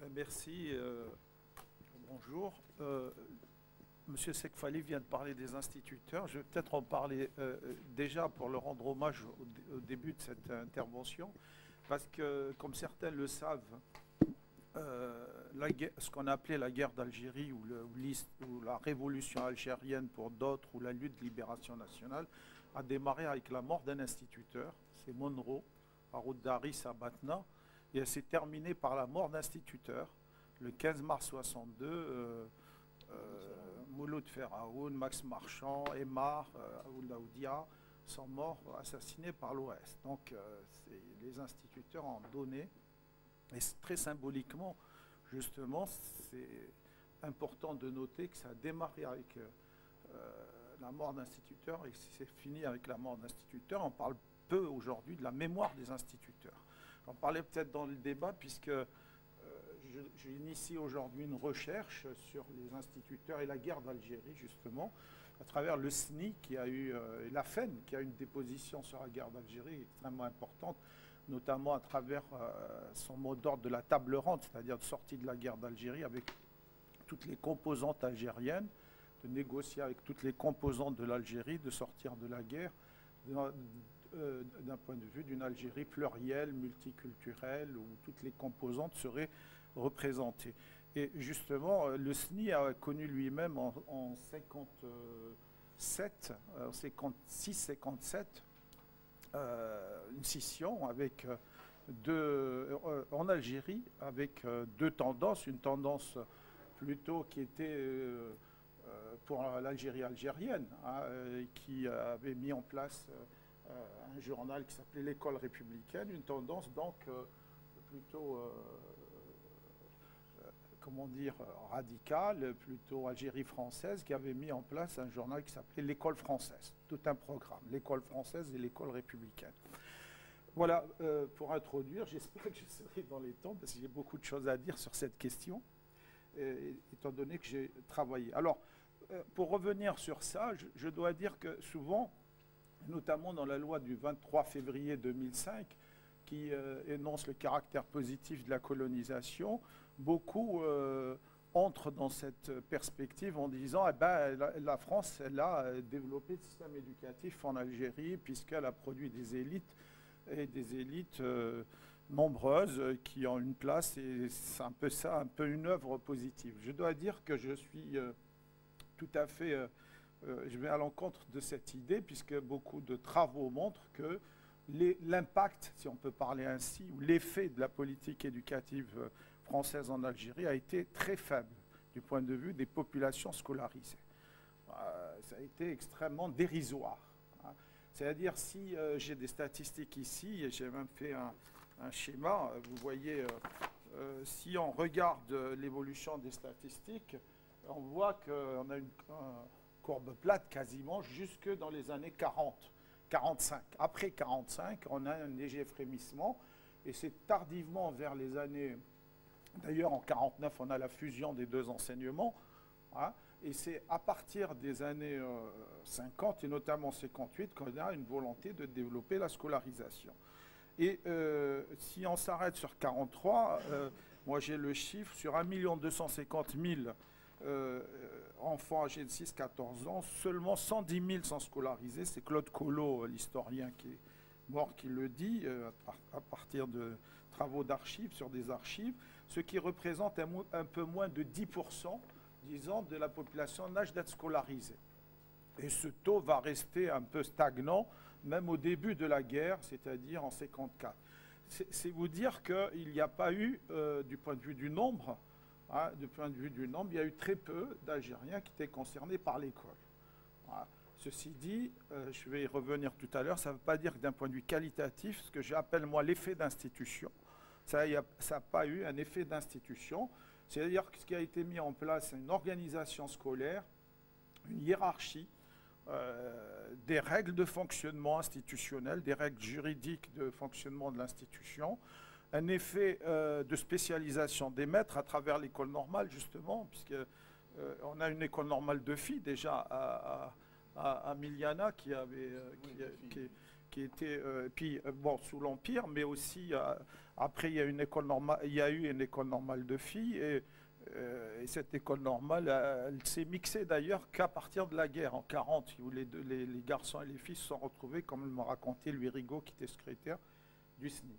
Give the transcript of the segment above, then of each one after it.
Merci. Bonjour. Monsieur Sekfali vient de parler des instituteurs. Je vais peut-être en parler déjà pour leur rendre hommage au début de cette intervention, parce que, comme certains le savent, ce qu'on a appelé la guerre d'Algérie ou la révolution algérienne pour d'autres, ou la lutte de libération nationale, a démarré avec la mort d'un instituteur, c'est Monroe, à Rouddaris à Batna, et elle s'est terminée par la mort d'instituteurs. Le 15 mars 62, Mouloud Feraoun, Max Marchand, Aymar, Oulaoudia sont morts assassinés par l'OS. Donc les instituteurs ont donné, et très symboliquement, justement, c'est important de noter que ça a démarré avec la mort d'instituteurs et que c'est fini avec la mort d'instituteurs. On parle peu aujourd'hui de la mémoire des instituteurs. J'en parlais peut-être dans le débat, puisque j'initie aujourd'hui une recherche sur les instituteurs et la guerre d'Algérie, justement, à travers le SNI qui a eu, et la FEN qui a une déposition sur la guerre d'Algérie extrêmement importante, notamment à travers son mot d'ordre de la table ronde, c'est-à-dire de sortie de la guerre d'Algérie avec toutes les composantes algériennes, de négocier avec toutes les composantes de l'Algérie, de sortir de la guerre, d'un point de vue d'une Algérie plurielle, multiculturelle, où toutes les composantes seraient représentées. Et justement, le SNI a connu lui-même en 56-57 une scission avec en Algérie, avec deux tendances. Une tendance plutôt qui était pour l'Algérie algérienne, hein, qui avait mis en place un journal qui s'appelait l'École républicaine, une tendance donc plutôt, comment dire, radicale, plutôt Algérie française, qui avait mis en place un journal qui s'appelait l'École française, tout un programme, l'École française et l'École républicaine. Voilà, pour introduire, j'espère que je serai dans les temps, parce que j'ai beaucoup de choses à dire sur cette question, étant donné que j'ai travaillé. Alors, pour revenir sur ça, je dois dire que souvent, notamment dans la loi du 23 février 2005, qui énonce le caractère positif de la colonisation, beaucoup entrent dans cette perspective en disant eh ben, la France, elle a développé le système éducatif en Algérie, puisqu'elle a produit des élites, et des élites nombreuses qui ont une place, et c'est un peu ça, un peu une œuvre positive. Je dois dire que je suis tout à fait... je vais à l'encontre de cette idée, puisque beaucoup de travaux montrent que l'impact, si on peut parler ainsi, ou l'effet de la politique éducative française en Algérie a été très faible du point de vue des populations scolarisées. Ça a été extrêmement dérisoire. Hein. C'est-à-dire, si j'ai des statistiques ici, et j'ai même fait un schéma, vous voyez, si on regarde l'évolution des statistiques, on voit qu'on a une courbe plate quasiment jusque dans les années 40, 45. Après 45, on a un léger frémissement, et c'est tardivement vers les années... D'ailleurs, en 49, on a la fusion des deux enseignements, hein, et c'est à partir des années 50, et notamment 58, qu'on a une volonté de développer la scolarisation. Et si on s'arrête sur 43, moi j'ai le chiffre, sur 1 250 000 enfants âgés de 6-14 ans, seulement 110 000 sont scolarisés. C'est Claude Collot, l'historien qui est mort, qui le dit, à partir de travaux d'archives, sur des archives, ce qui représente un peu moins de 10%, disons, de la population en âge d'être scolarisée. Et ce taux va rester un peu stagnant, même au début de la guerre, c'est-à-dire en 54. C'est vous dire qu'il n'y a pas eu, du point de vue du nombre, hein, du point de vue du nombre, il y a eu très peu d'Algériens qui étaient concernés par l'école. Voilà. Ceci dit, je vais y revenir tout à l'heure, ça ne veut pas dire que d'un point de vue qualitatif, ce que j'appelle moi l'effet d'institution, ça n'a pas eu un effet d'institution, c'est-à-dire que ce qui a été mis en place, c'est une organisation scolaire, une hiérarchie, des règles de fonctionnement institutionnel, des règles juridiques de fonctionnement de l'institution, un effet de spécialisation des maîtres à travers l'école normale, justement, puisqu'on a une école normale de filles déjà à Miliana qui avait... qui était, puis bon, sous l'Empire, mais aussi Après, il y a une école normale, il y a eu une école normale de filles et cette école normale, elle s'est mixée d'ailleurs qu'à partir de la guerre en 40, où les garçons et les filles se sont retrouvés, comme m'a raconté Louis Rigaud, qui était secrétaire du SNI.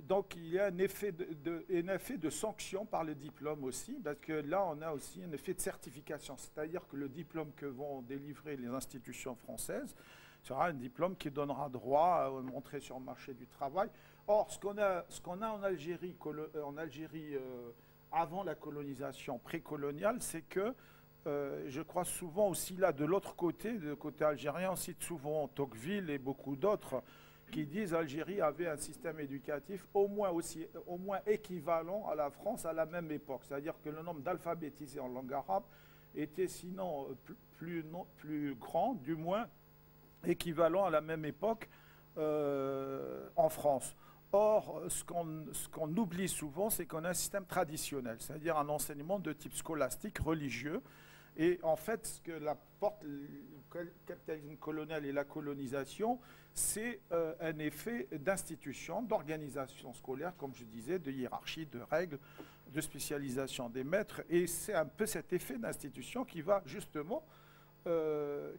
Donc il y a un effet de sanction par le diplôme aussi, parce que là on a aussi un effet de certification, c'est-à-dire que le diplôme que vont délivrer les institutions françaises sera un diplôme qui donnera droit à entrer sur le marché du travail. Or, ce qu'on a en Algérie, avant la colonisation précoloniale, c'est que je crois souvent aussi là, de l'autre côté, du côté algérien, on cite souvent Tocqueville et beaucoup d'autres qui disent l'Algérie avait un système éducatif au moins équivalent à la France à la même époque. C'est-à-dire que le nombre d'alphabétisés en langue arabe était sinon plus grand, du moins équivalent à la même époque en France. Or, ce qu'on oublie souvent, c'est qu'on a un système traditionnel, c'est-à-dire un enseignement de type scolastique, religieux. Et en fait, ce que l'apporte le capitalisme colonial et la colonisation, c'est un effet d'institution, d'organisation scolaire, comme je disais, de hiérarchie, de règles, de spécialisation des maîtres. Et c'est un peu cet effet d'institution qui va justement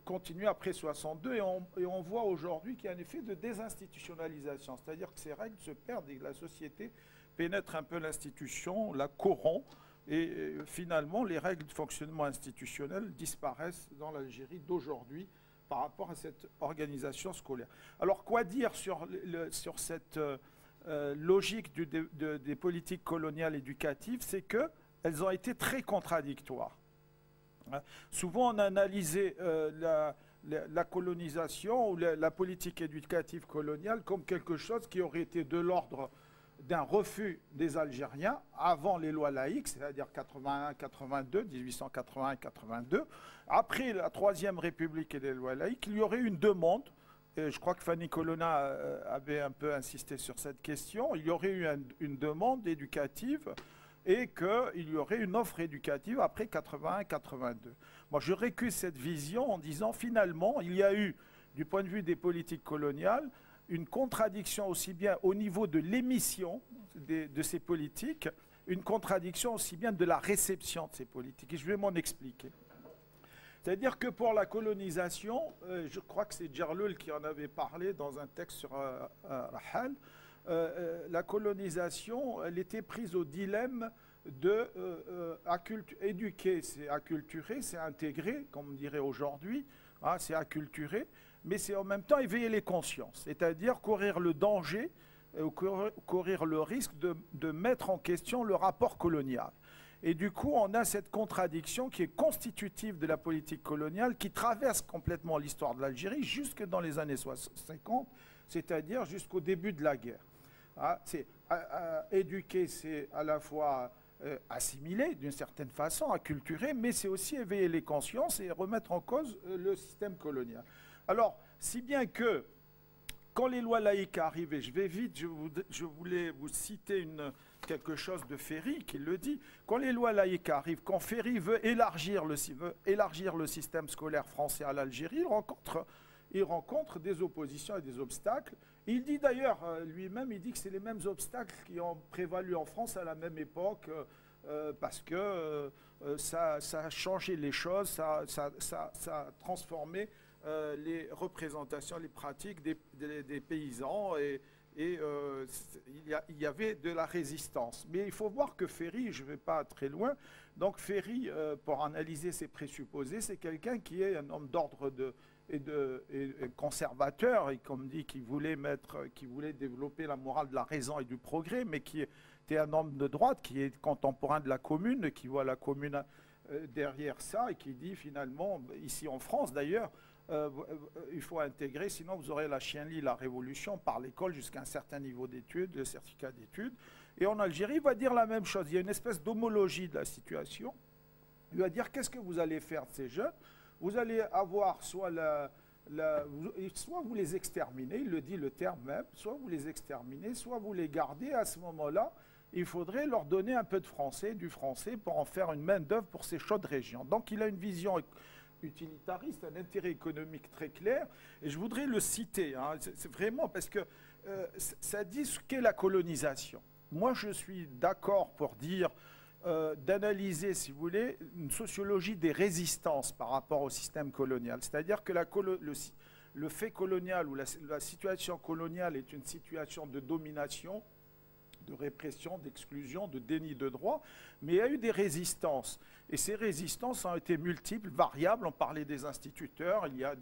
continuer après 62. Et on voit aujourd'hui qu'il y a un effet de désinstitutionnalisation, c'est-à-dire que ces règles se perdent et que la société pénètre un peu l'institution, la corrompt. Et finalement, les règles de fonctionnement institutionnel disparaissent dans l'Algérie d'aujourd'hui par rapport à cette organisation scolaire. Alors, quoi dire sur cette logique des politiques coloniales éducatives? C'est qu'elles ont été très contradictoires. Souvent, on a analysé la colonisation ou la politique éducative coloniale comme quelque chose qui aurait été de l'ordre d'un refus des Algériens avant les lois laïques, c'est-à-dire 81-82, 1881-82. Après la Troisième République et les lois laïques, il y aurait une demande, et je crois que Fanny Colonna avait un peu insisté sur cette question, il y aurait eu une demande éducative et qu'il y aurait une offre éducative après 81-82. Moi, je récuse cette vision en disant finalement, il y a eu, du point de vue des politiques coloniales, une contradiction aussi bien au niveau de l'émission de ces politiques, une contradiction aussi bien de la réception de ces politiques. Et je vais m'en expliquer. C'est-à-dire que pour la colonisation, je crois que c'est Djerlul qui en avait parlé dans un texte sur Rahal, la colonisation, elle était prise au dilemme de éduquer, c'est acculturer, c'est intégrer, comme on dirait aujourd'hui, hein, c'est acculturer, mais c'est en même temps éveiller les consciences, c'est-à-dire courir le danger, courir le risque de mettre en question le rapport colonial. Et du coup, on a cette contradiction qui est constitutive de la politique coloniale, qui traverse complètement l'histoire de l'Algérie jusque dans les années 50, c'est-à-dire jusqu'au début de la guerre. Ah, éduquer, c'est à la fois assimiler d'une certaine façon, acculturer, mais c'est aussi éveiller les consciences et remettre en cause le système colonial. Alors, si bien que, quand les lois laïques arrivent, et je vais vite, je voulais vous citer quelque chose de Ferry qui le dit, quand les lois laïques arrivent, quand Ferry veut élargir le système scolaire français à l'Algérie, il rencontre des oppositions et des obstacles. Il dit d'ailleurs, lui-même, il dit que c'est les mêmes obstacles qui ont prévalu en France à la même époque, parce que ça a changé les choses, ça a transformé les représentations, les pratiques des paysans, et il y avait de la résistance. Mais il faut voir que Ferry, je ne vais pas très loin, donc Ferry, pour analyser ses présupposés, c'est quelqu'un qui est un homme d'ordre et conservateur, et comme dit, qui voulait développer la morale de la raison et du progrès, mais qui était un homme de droite, qui est contemporain de la Commune, qui voit la Commune derrière ça, et qui dit finalement, ici en France d'ailleurs, il faut intégrer, sinon vous aurez la chienlit, la révolution par l'école jusqu'à un certain niveau d'études, le certificat d'études. Et en Algérie, il va dire la même chose. Il y a une espèce d'homologie de la situation. Il va dire, qu'est-ce que vous allez faire de ces jeunes? Vous allez avoir soit vous les exterminez, il le dit le terme même, soit vous les exterminez, soit vous les gardez. À ce moment-là, il faudrait leur donner un peu de français, du français, pour en faire une main-d'œuvre pour ces chaudes régions. Donc il a une vision utilitariste, un intérêt économique très clair, et je voudrais le citer, hein, c'est vraiment parce que ça dit ce qu'est la colonisation. Moi, je suis d'accord pour dire d'analyser, si vous voulez, une sociologie des résistances par rapport au système colonial. C'est-à-dire que le fait colonial ou la situation coloniale est une situation de domination, de répression, d'exclusion, de déni de droit, mais il y a eu des résistances. Et ces résistances ont été multiples, variables. On parlait des instituteurs, il y a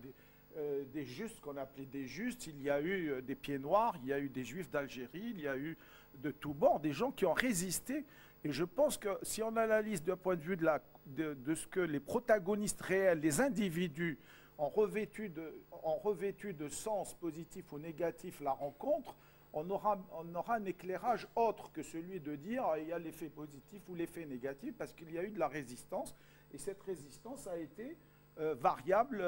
des justes qu'on appelait des justes, il y a eu des pieds noirs, il y a eu des juifs d'Algérie, il y a eu de tous bords des gens qui ont résisté. Et je pense que si on analyse d'un point de vue de ce que les protagonistes réels, les individus ont revêtu de sens positif ou négatif la rencontre, on aura un éclairage autre que celui de dire il y a l'effet positif ou l'effet négatif, parce qu'il y a eu de la résistance. Et cette résistance a été variable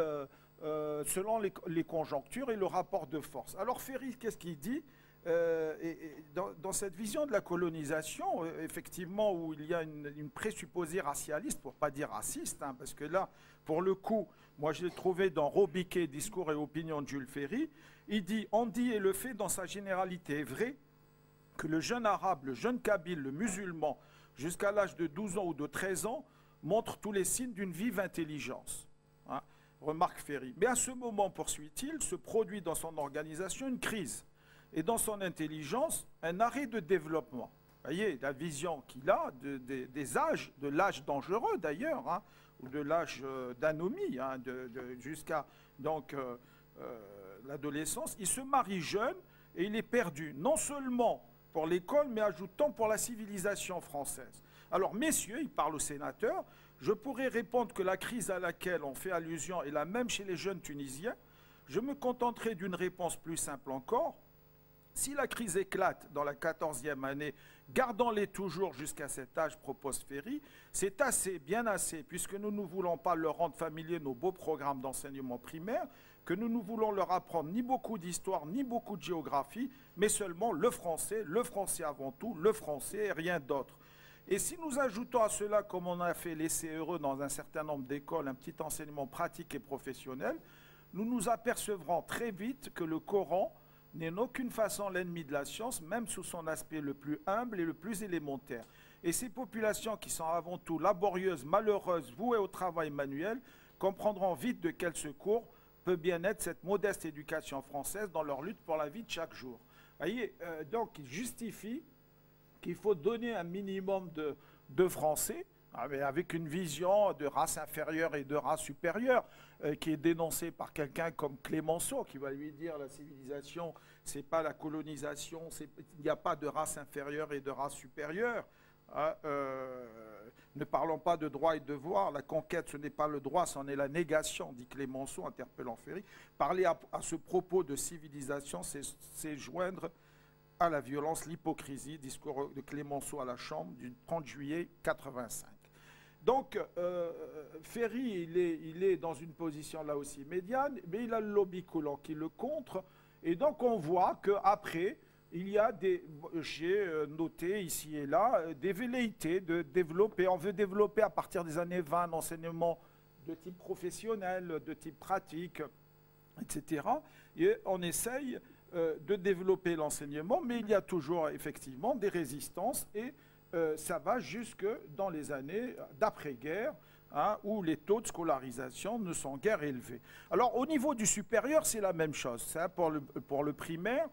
selon les conjonctures et le rapport de force. Alors Ferry, qu'est-ce qu'il dit dans cette vision de la colonisation, effectivement, où il y a une présupposée racialiste, pour ne pas dire raciste, hein, parce que là, pour le coup, moi je l'ai trouvé dans Robiquet, Discours et opinion de Jules Ferry, il dit « On dit et le fait dans sa généralité est vrai que le jeune arabe, le jeune kabyle, le musulman, jusqu'à l'âge de 12 ans ou de 13 ans, montre tous les signes d'une vive intelligence. Hein, remarque Ferry. Mais à ce moment, poursuit-il, se produit dans son organisation une crise. Et dans son intelligence, un arrêt de développement. Vous voyez, la vision qu'il a des âges, de l'âge dangereux d'ailleurs, hein, ou de l'âge d'anomie, hein, jusqu'à l'adolescence. Il se marie jeune et il est perdu, non seulement pour l'école, mais ajoutant pour la civilisation française. Alors, messieurs, il parle aux sénateurs, je pourrais répondre que la crise à laquelle on fait allusion est la même chez les jeunes Tunisiens. Je me contenterai d'une réponse plus simple encore. Si la crise éclate dans la 14e année, gardons-les toujours jusqu'à cet âge, propose Ferry. C'est assez, bien assez, puisque nous ne voulons pas leur rendre familiers nos beaux programmes d'enseignement primaire, que nous ne voulons leur apprendre ni beaucoup d'histoire, ni beaucoup de géographie, mais seulement le français avant tout, le français et rien d'autre. Et si nous ajoutons à cela, comme on a fait l'essai heureux dans un certain nombre d'écoles, un petit enseignement pratique et professionnel, nous nous apercevrons très vite que le Coran n'est en aucune façon l'ennemi de la science, même sous son aspect le plus humble et le plus élémentaire. Et ces populations qui sont avant tout laborieuses, malheureuses, vouées au travail manuel, comprendront vite de quel secours peut bien être cette modeste éducation française dans leur lutte pour la vie de chaque jour. Vous voyez, donc il justifie qu'il faut donner un minimum de français, avec une vision de race inférieure et de race supérieure, qui est dénoncée par quelqu'un comme Clémenceau, qui va lui dire la civilisation, c'est pas la colonisation, il n'y a pas de race inférieure et de race supérieure. Hein, ne parlons pas de droit et de devoir, la conquête ce n'est pas le droit, c'en est la négation, dit Clémenceau, interpellant Ferry. Parler à ce propos de civilisation, c'est joindre à la violence l'hypocrisie, discours de Clémenceau à la Chambre du 30 juillet 85. Donc, Ferry, il est dans une position là aussi médiane, mais il a le lobby coulant qui le contre. Et donc, on voit qu'après, il y a j'ai noté ici et là, des velléités de développer. On veut développer à partir des années 20 un enseignement de type professionnel, de type pratique, etc. Et on essaye de développer l'enseignement, mais il y a toujours effectivement des résistances et ça va jusque dans les années d'après-guerre, hein, où les taux de scolarisation ne sont guère élevés. Alors au niveau du supérieur, c'est la même chose. Ça, pour le primaire,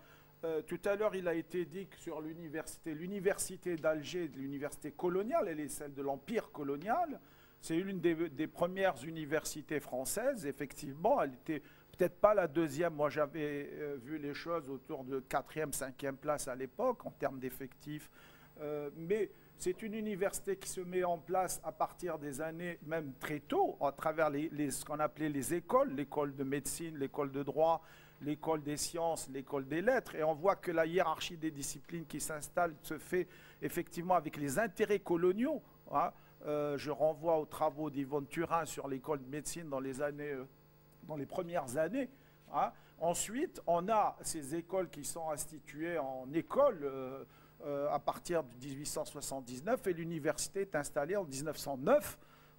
tout à l'heure il a été dit que sur l'université d'Alger, l'université coloniale, elle est celle de l'Empire colonial. C'est l'une des premières universités françaises, effectivement. Elle était peut-être pas la deuxième. Moi, j'avais vu les choses autour de 4e, 5e place à l'époque, en termes d'effectifs. Mais c'est une université qui se met en place à partir des années, même très tôt, à travers ce qu'on appelait les écoles, l'école de médecine, l'école de droit, l'école des sciences, l'école des lettres. Et on voit que la hiérarchie des disciplines qui s'installe se fait effectivement avec les intérêts coloniaux. Hein. Je renvoie aux travaux d'Yvonne Turin sur l'école de médecine dans les premières années. Hein. Ensuite, on a ces écoles qui sont instituées en école à partir de 1879 et l'université est installée en 1909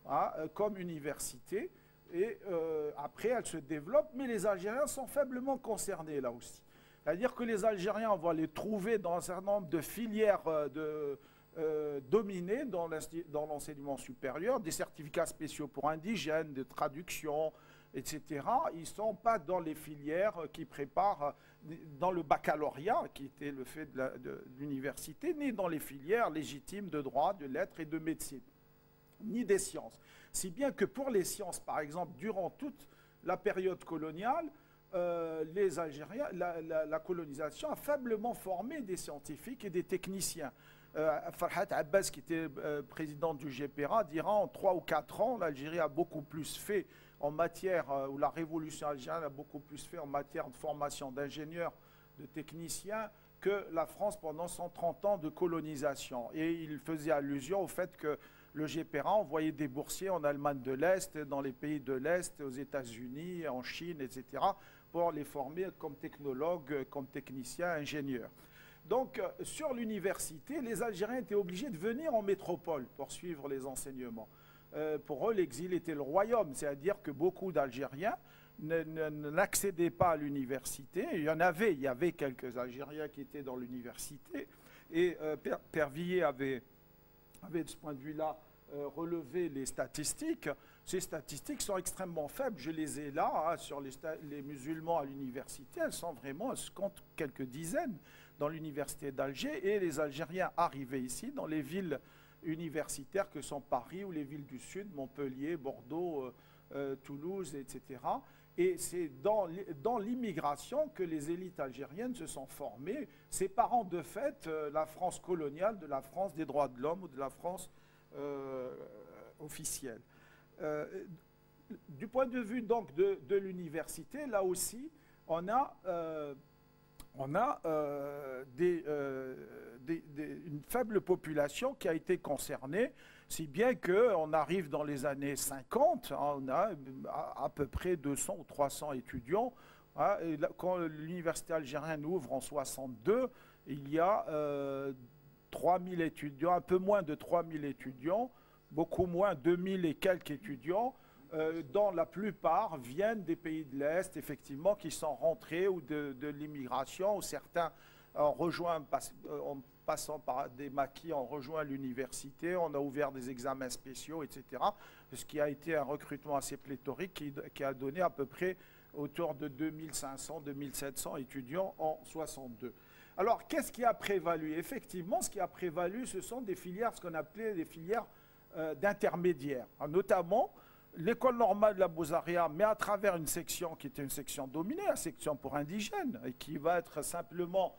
hein, comme université. Et après, elle se développe, mais les Algériens sont faiblement concernés là aussi. C'est-à-dire que les Algériens, on va les trouver dans un certain nombre de filières dominées dans l'enseignement supérieur, des certificats spéciaux pour indigènes, de traduction, etc. Ils ne sont pas dans les filières qui préparent, dans le baccalauréat, qui était le fait de l'université, ni dans les filières légitimes de droit, de lettres et de médecine, ni des sciences. Si bien que pour les sciences, par exemple, durant toute la période coloniale, les Algériens, la colonisation a faiblement formé des scientifiques et des techniciens. Farhat Abbas, qui était président du GPRA, dira en 3 ou 4 ans, l'Algérie a beaucoup plus fait en matière, ou la révolution algérienne a beaucoup plus fait en matière de formation d'ingénieurs, de techniciens, que la France pendant 130 ans de colonisation. Et il faisait allusion au fait que le GPRA envoyait des boursiers en Allemagne de l'Est, dans les pays de l'Est, aux États-Unis, en Chine, etc., pour les former comme technologues, comme techniciens, ingénieurs. Donc, sur l'université, les Algériens étaient obligés de venir en métropole pour suivre les enseignements. Pour eux, l'exil était le royaume, c'est-à-dire que beaucoup d'Algériens n'accédaient pas à l'université. Il y avait quelques Algériens qui étaient dans l'université, et Pervilliers avait de ce point de vue-là relevé les statistiques. Ces statistiques sont extrêmement faibles. Je les ai là, hein, sur les musulmans à l'université. Elles se comptent quelques dizaines dans l'université d'Alger. Et les Algériens arrivés ici, dans les villes universitaires que sont Paris ou les villes du Sud, Montpellier, Bordeaux, Toulouse, etc. Et c'est dans l'immigration que les élites algériennes se sont formées, séparant de fait la France coloniale de la France des droits de l'homme ou de la France officielle. Du point de vue donc de l'université, là aussi, on a une faible population qui a été concernée, si bien qu'on arrive dans les années 50, hein, on a à peu près 200 ou 300 étudiants. Hein, et là, quand l'université algérienne ouvre en 62, il y a 3000 étudiants, un peu moins de 3000 étudiants, beaucoup moins, 2000 et quelques étudiants, dont la plupart viennent des pays de l'Est, effectivement, qui sont rentrés ou de l'immigration, ou certains en passant par des maquis, ont rejoint l'université, on a ouvert des examens spéciaux, etc. Ce qui a été un recrutement assez pléthorique qui a donné à peu près autour de 2500-2700 étudiants en 62. Alors, qu'est-ce qui a prévalu? Effectivement, ce qui a prévalu, ce sont des filières, ce qu'on appelait des filières d'intermédiaires, notamment l'école normale de la Beaux-Arts, mais à travers une section qui était une section dominée, la section pour indigènes, et qui va être simplement,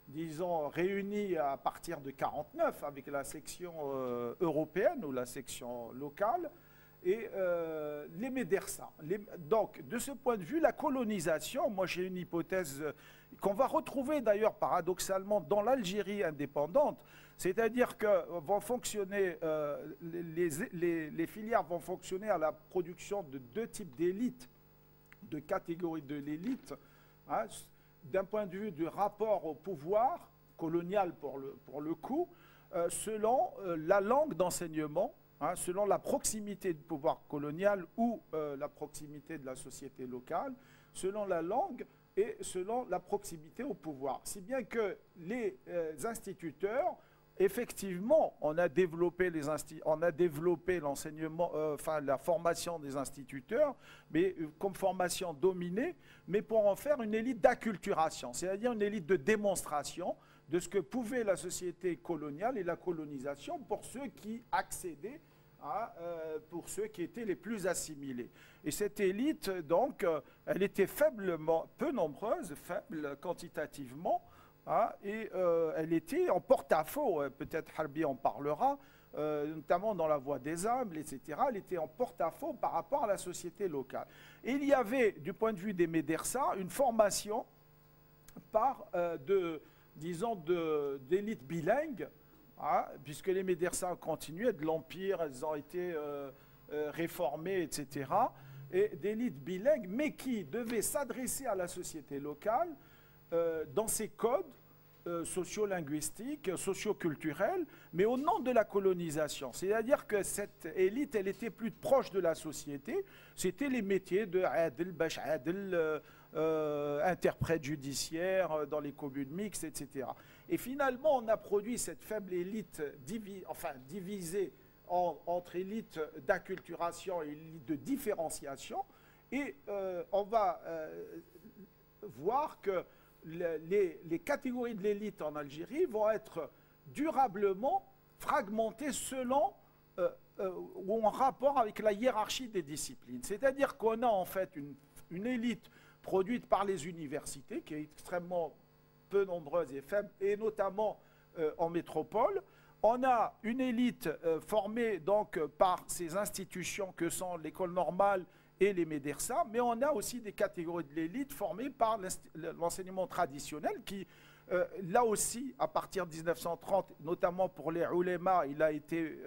disons, réunie à partir de 49 avec la section européenne ou la section locale, et les médersas. Donc, de ce point de vue, la colonisation, moi j'ai une hypothèse qu'on va retrouver d'ailleurs paradoxalement dans l'Algérie indépendante, c'est-à-dire que vont fonctionner, les filières vont fonctionner à la production de 2 types d'élites, de catégories de l'élite, hein, d'un point de vue du rapport au pouvoir colonial pour le coup, selon la langue d'enseignement, hein, selon la proximité du pouvoir colonial ou la proximité de la société locale, selon la langue et selon la proximité au pouvoir. Si bien que les instituteurs, effectivement, on a développé l'enseignement, la formation des instituteurs, mais comme formation dominée, mais pour en faire une élite d'acculturation, c'est-à-dire une élite de démonstration de ce que pouvait la société coloniale et la colonisation pour ceux qui accédaient, pour ceux qui étaient les plus assimilés. Et cette élite, donc, elle était peu nombreuse, faible quantitativement, et elle était en porte-à-faux, peut-être Harbi en parlera, notamment dans la Voie des Humbles, etc. Elle était en porte-à-faux par rapport à la société locale. Et il y avait, du point de vue des médersas, une formation d'élites bilingues, puisque les médersas ont continué de l'Empire, elles ont été réformées, etc., et d'élites bilingues, mais qui devaient s'adresser à la société locale dans ses codes socio-linguistiques, socio-culturels, mais au nom de la colonisation. C'est-à-dire que cette élite, elle était plus proche de la société. C'était les métiers de Adel, Bash Adel, interprètes judiciaires dans les communes mixtes, etc. Et finalement, on a produit cette faible élite divisée entre élite d'acculturation et élite de différenciation. Et on va voir que les catégories de l'élite en Algérie vont être durablement fragmentées selon ou en rapport avec la hiérarchie des disciplines. C'est-à-dire qu'on a en fait une élite produite par les universités qui est extrêmement peu nombreuse et faible, et notamment en métropole. On a une élite formée donc par ces institutions que sont l'école normale et les médersas, mais on a aussi des catégories de l'élite formées par l'enseignement traditionnel qui, là aussi, à partir de 1930, notamment pour les ulémas, il a été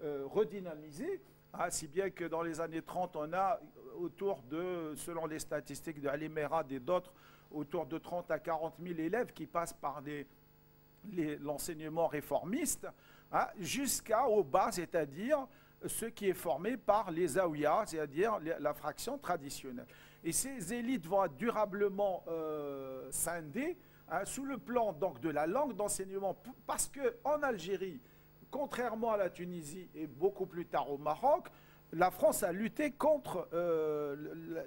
redynamisé, hein, si bien que dans les années 30, on a autour de, selon les statistiques de Ali Merad et d'autres, autour de 30 à 40 000 élèves qui passent par l'enseignement réformiste, hein, jusqu'au bas, c'est-à-dire ce qui est formé par les zaouïas, c'est-à-dire la fraction traditionnelle. Et ces élites vont être durablement scindées, hein, sous le plan donc, de la langue d'enseignement, parce qu'en Algérie, contrairement à la Tunisie et beaucoup plus tard au Maroc, la France a lutté contre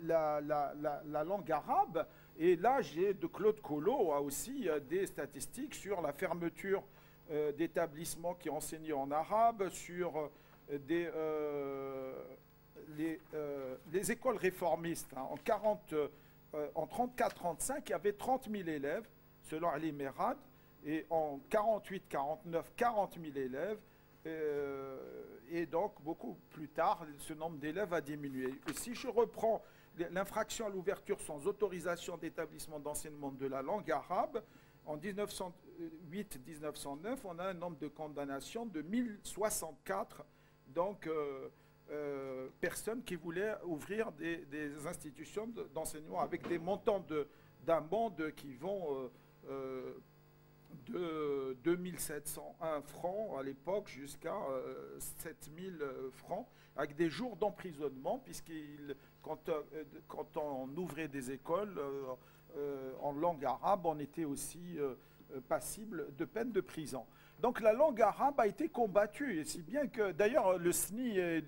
la langue arabe. Et là, j'ai de Claude Collot a aussi des statistiques sur la fermeture d'établissements qui enseignaient en arabe, sur les écoles réformistes. Hein. En 34-35, il y avait 30 000 élèves, selon Ali Merad, et en 48-49, 40 000 élèves. Et donc, beaucoup plus tard, ce nombre d'élèves a diminué. Et si je reprends l'infraction à l'ouverture sans autorisation d'établissement d'enseignement de la langue arabe, en 1908-1909, on a un nombre de condamnations de 1064, donc personnes qui voulaient ouvrir des institutions d'enseignement avec des montants d'amende qui vont de 2701 francs à l'époque jusqu'à 7000 francs, avec des jours d'emprisonnement, puisque quand on ouvrait des écoles en langue arabe, on était aussi passible de peine de prison. Donc la langue arabe a été combattue, et si bien que d'ailleurs le SNI et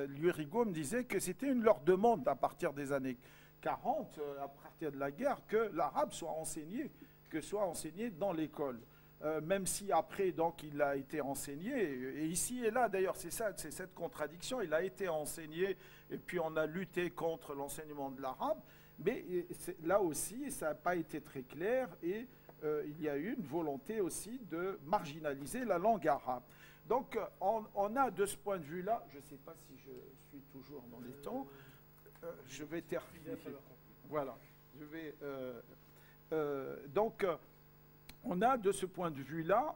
l'URIGO me disaient que c'était leur demande à partir des années 40, à partir de la guerre, que l'arabe soit enseigné dans l'école. Même si après, donc, il a été enseigné, et ici et là, d'ailleurs, c'est cette contradiction, il a été enseigné, et puis on a lutté contre l'enseignement de l'arabe, mais là aussi, ça n'a pas été très clair, et il y a eu une volonté aussi de marginaliser la langue arabe. Donc, on a de ce point de vue-là, je ne sais pas si je suis toujours dans les temps, je vais terminer. Voilà, je vais... donc, on a de ce point de vue-là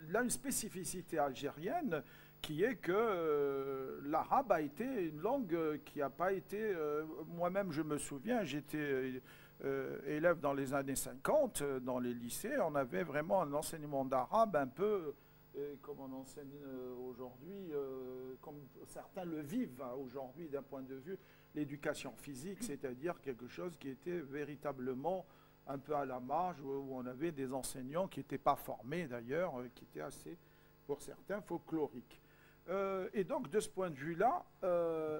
là une spécificité algérienne qui est que l'arabe a été une langue qui n'a pas été... moi-même, je me souviens, j'étais élève dans les années 50, dans les lycées, on avait vraiment un enseignement d'arabe un peu comme on enseigne aujourd'hui, comme certains le vivent hein, aujourd'hui d'un point de vue l'éducation physique, c'est-à-dire quelque chose qui était véritablement un peu à la marge, où on avait des enseignants qui n'étaient pas formés d'ailleurs, qui étaient assez, pour certains, folkloriques. Et donc, de ce point de vue-là,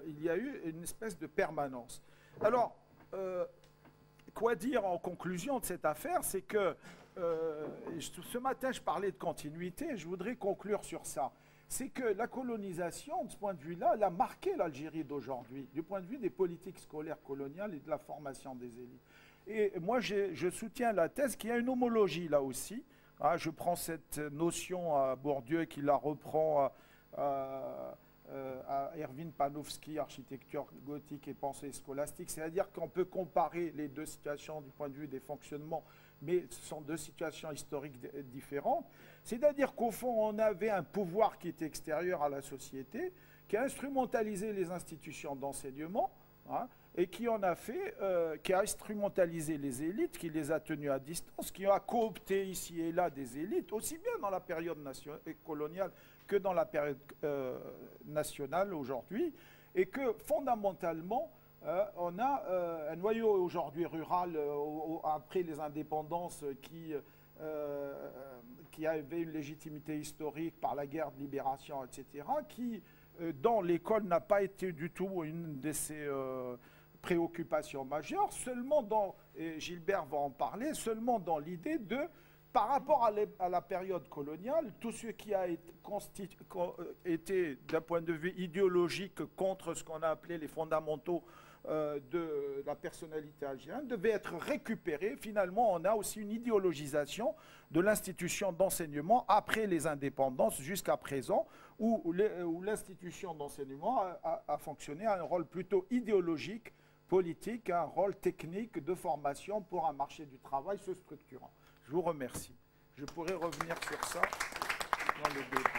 il y a eu une espèce de permanence. Alors, quoi dire en conclusion de cette affaire, c'est que ce matin, je parlais de continuité, je voudrais conclure sur ça. C'est que la colonisation, de ce point de vue-là, elle a marqué l'Algérie d'aujourd'hui, du point de vue des politiques scolaires coloniales et de la formation des élites. Et moi, je soutiens la thèse qu'il y a une homologie là aussi. Ah, je prends cette notion à Bourdieu qui la reprend à Erwin Panofsky, architecture gothique et pensée scolastique. C'est-à-dire qu'on peut comparer les deux situations du point de vue des fonctionnements, mais ce sont deux situations historiques différentes. C'est-à-dire qu'au fond, on avait un pouvoir qui était extérieur à la société, qui a instrumentalisé les institutions d'enseignement, hein, et qui en a fait, qui a instrumentalisé les élites, qui les a tenues à distance, qui a coopté ici et là des élites, aussi bien dans la période coloniale que dans la période nationale aujourd'hui, et que fondamentalement, On a un noyau aujourd'hui rural après les indépendances qui avait une légitimité historique par la guerre de libération, etc., qui, dans l'école, n'a pas été du tout une de ses préoccupations majeures, seulement et Gilbert va en parler, seulement dans l'idée de, par rapport à la période coloniale, tout ce qui a été d'un point de vue idéologique contre ce qu'on a appelé les fondamentaux de la personnalité algérienne devait être récupéré. Finalement, on a aussi une idéologisation de l'institution d'enseignement après les indépendances jusqu'à présent, où l'institution d'enseignement a fonctionné à un rôle plutôt idéologique, politique, un rôle technique de formation pour un marché du travail se structurant. Je vous remercie. Je pourrais revenir sur ça dans le débat.